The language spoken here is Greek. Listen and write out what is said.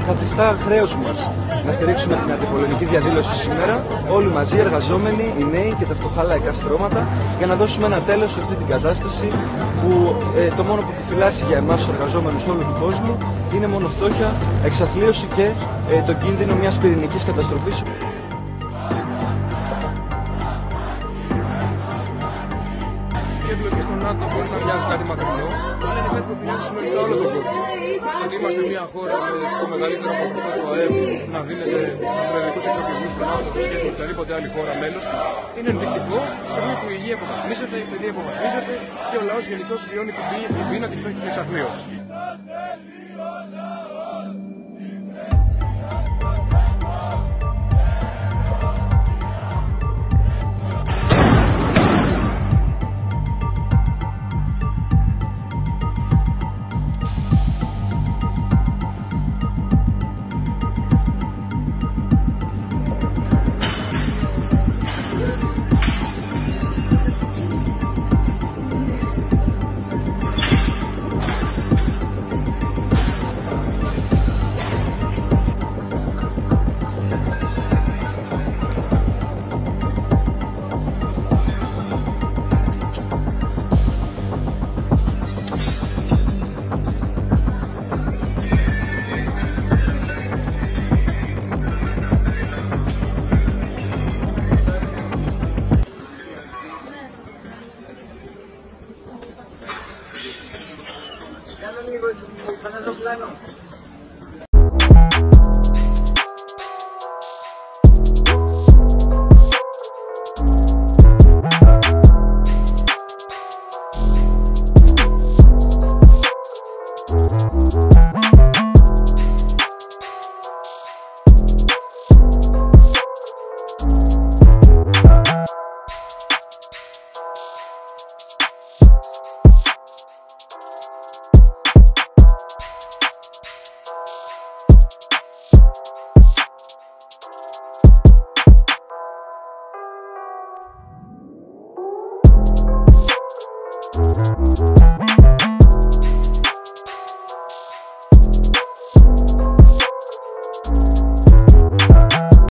καθιστά χρέος μας να στηρίξουμε την αντιπολεμική διαδήλωση σήμερα, όλοι μαζί, εργαζόμενοι, οι νέοι και τα φτωχά λαϊκά στρώματα, για να δώσουμε ένα τέλος σε αυτή την κατάσταση που το μόνο που επιφυλάσσει για εμάς τους εργαζόμενους όλου του κόσμου είναι μόνο φτώχεια, εξαθλίωση και το κίνδυνο μιας πυρηνικής καταστροφής. Η εμπλοκή στο ΝΑΤΟ μπορεί να μοιάζει κάτι μακρινό, αλλά είναι κάτι που πειράζει συνολικά όλο τον κόσμο. Ότι είμαστε μια χώρα με το μεγαλύτερο ποσοστό του ΑΕΠ να δίνεται στους στρατιωτικούς εξοπλισμούς του ΝΑΤΟ σε σχέση με οποιαδήποτε άλλη χώρα μέλος του, είναι ενδεικτικό τη στιγμή που η υγεία υποβαθμίζεται, η παιδεία υποβαθμίζεται και ο λαός γενικώς βιώνει την πείνα, τη φτώχεια και την εξαθλίωση. We'll be right back.